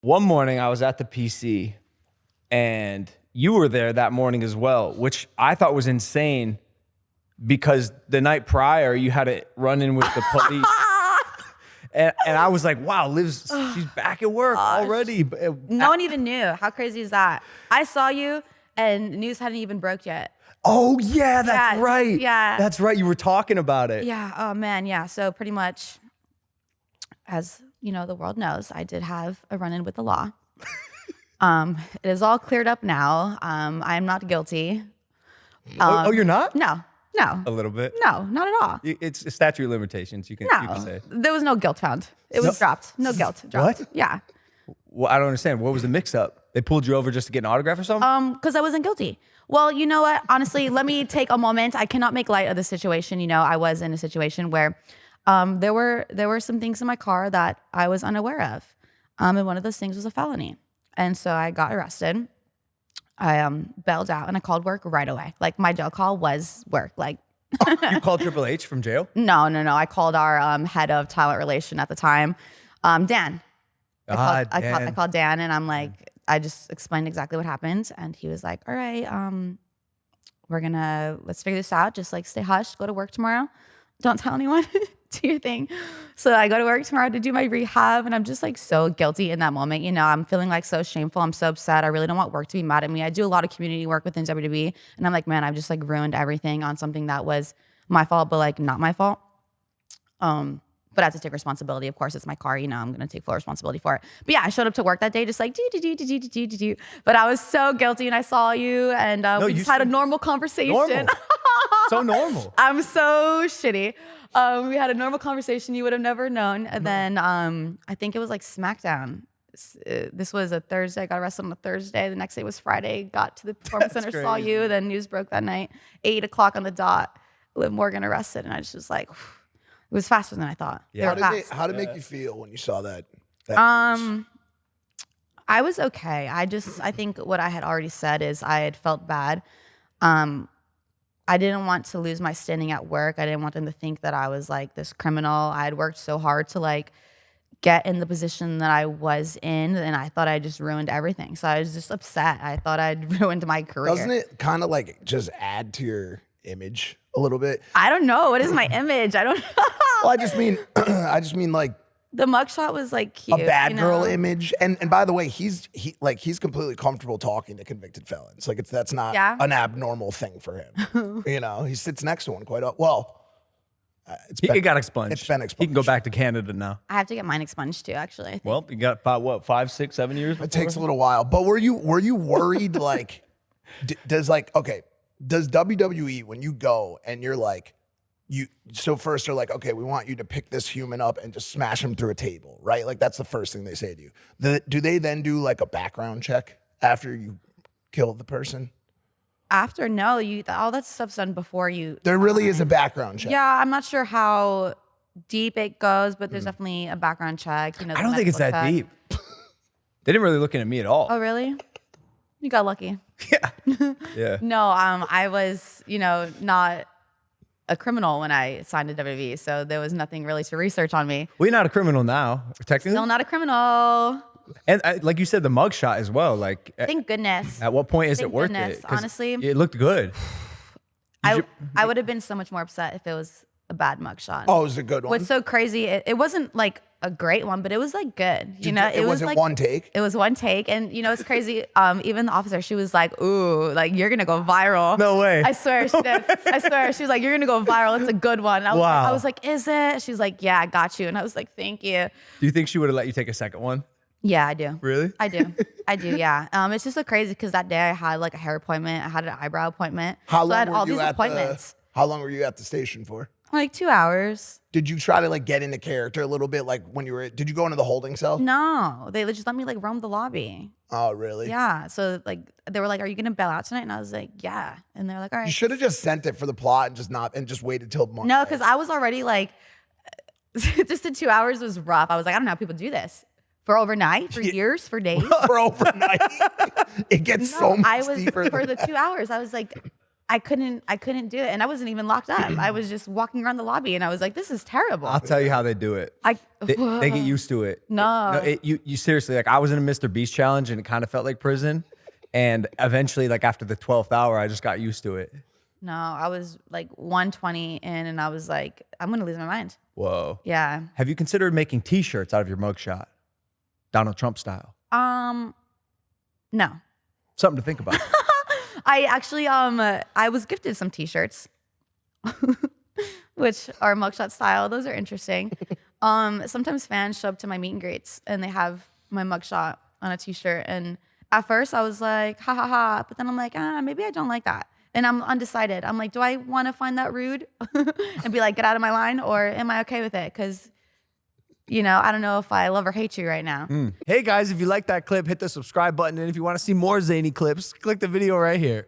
One morning I was at the PC and you were there that morning as well, which I thought was insane because the night prior you had to run in with the police. And I was like, wow, Liv's, she's back at work already. No one even knew. How crazy is that? I saw you and news hadn't even broke yet. Oh, yeah, that's right. Yeah. That's right. You were talking about it. Yeah. Oh, man. Yeah. So pretty much, as you know, the world knows, I did have a run-in with the law. It is all cleared up now. I am not guilty. Oh, you're not? No. A little bit? No, not at all. It's a statute of limitations, you can say. There was no guilt found. It was dropped. No guilt. Dropped. What? Yeah. Well, I don't understand. What was the mix-up? They pulled you over just to get an autograph or something? Because I wasn't guilty. Well, you know what? Honestly, let me take a moment. I cannot make light of the situation. You know, I was in a situation where there were some things in my car that I was unaware of. And one of those things was a felony. And so I got arrested. I bailed out and I called work right away. Like my jail call was work. Like You called Triple H from jail? No. I called our head of talent relation at the time, Dan. I called Dan and I'm like, I just explained exactly what happened. And he was like, all right, let's figure this out. Just like stay hushed, go to work tomorrow. Don't tell anyone. Do your thing. So I go to work tomorrow to do my rehab and I'm just like so guilty in that moment. You know, I'm feeling like so shameful. I'm so upset. I really don't want work to be mad at me. I do a lot of community work within WWE and I'm like, man, I've just like ruined everything on something that was my fault, but like not my fault. But I have to take responsibility. Of course, it's my car. You know, I'm going to take full responsibility for it. But yeah, I showed up to work that day just like, do. But I was so guilty and I saw you and we just had a normal conversation. Normal. So normal. I'm so shitty. We had a normal conversation you would have never known. And then I think it was like SmackDown. This was a Thursday. I got arrested on a Thursday. The next day was Friday. Got to the performance center, saw you. Then news broke that night. 8 o'clock on the dot. Liv Morgan arrested. And I just was like... It was faster than I thought. Yeah. How did it make you feel when you saw that? I was okay. I think what I had already said is I had felt bad. I didn't want to lose my standing at work. I didn't want them to think that I was like this criminal. I had worked so hard to like get in the position that I was in, and I thought I just ruined everything. So I was just upset. I thought I'd ruined my career. Doesn't it kind of like just add to your image a little bit? I don't know. What is my image? I don't know. Well, I just mean like the mugshot was like cute. A bad girl image. And by the way, he's completely comfortable talking to convicted felons. Like that's not an abnormal thing for him. You know, he sits next to one quite well. He got expunged. It's been expunged. He can go back to Canada now. I have to get mine expunged too, actually. Well, you got about what, 5, 6, 7 years? It takes a little while. But were you worried like does WWE, when you go and you're like, so first they're like, okay, we want you to pick this human up and just smash him through a table, right? Like that's the first thing they say to you. Do they then do like a background check after you kill the person? After, no, all that stuff's done before you. There really is a background check. Yeah, I'm not sure how deep it goes, but there's definitely a background check. You know, I don't think it's that deep. They didn't really look at me at all. Oh, really? You got lucky. Yeah. No, I was, not a criminal when I signed to WWE, so there was nothing really to research on me. Well, you're not a criminal now, technically. Still not a criminal. And like you said, the mugshot as well. Like, thank goodness. At what point is it worth it? Honestly, it looked good. I would have been so much more upset if it was a bad mugshot. Oh, it was a good one. What's so crazy? It wasn't like a great one, but it was like good. It was like one take. It was one take, and it's crazy. Even the officer, she was like, "Ooh, like you're gonna go viral." No way. I swear, she did. I swear, she was like, "You're gonna go viral. It's a good one." I was like, "Is it?" She's like, "Yeah, I got you," and I was like, "Thank you." Do you think she would have let you take a second one? Yeah, I do. Really? I do. Yeah. It's just so crazy because that day I had like a hair appointment, I had an eyebrow appointment. How long I had all these appointments. How long were you at the station for? Like 2 hours. Did you try to like get into character a little bit? Like when did you go into the holding cell? No, they just let me like roam the lobby. Oh, really? Yeah. So like they were like, "Are you gonna bail out tonight?" And I was like, "Yeah." And they're like, "All right." You should have just sent it for the plot and just waited till Monday. No, because I was already like, just the 2 hours was rough. I was like, I don't know how people do this for overnight, for years, for days, for overnight. It gets so much deeper for the 2 hours. I was like, I couldn't do it. And I wasn't even locked up. I was just walking around the lobby and I was like, this is terrible. I'll tell you how they do it. They get used to it. No. You seriously, like I was in a Mr. Beast challenge and it kind of felt like prison. And eventually, like after the 12th hour, I just got used to it. No, I was like 120 in and I was like, I'm going to lose my mind. Whoa. Yeah. Have you considered making t-shirts out of your mugshot? Donald Trump style. No. Something to think about. I actually, I was gifted some t-shirts, which are mugshot style. Those are interesting. Sometimes fans show up to my meet and greets and they have my mugshot on a t-shirt. And at first I was like, ha ha ha. But then I'm like, maybe I don't like that. And I'm undecided. I'm like, do I want to find that rude and be like, get out of my line? Or am I okay with it? Because, you know, I don't know if I love or hate you right now. Hey guys, if you like that clip, hit the subscribe button. And if you want to see more zany clips, click the video right here.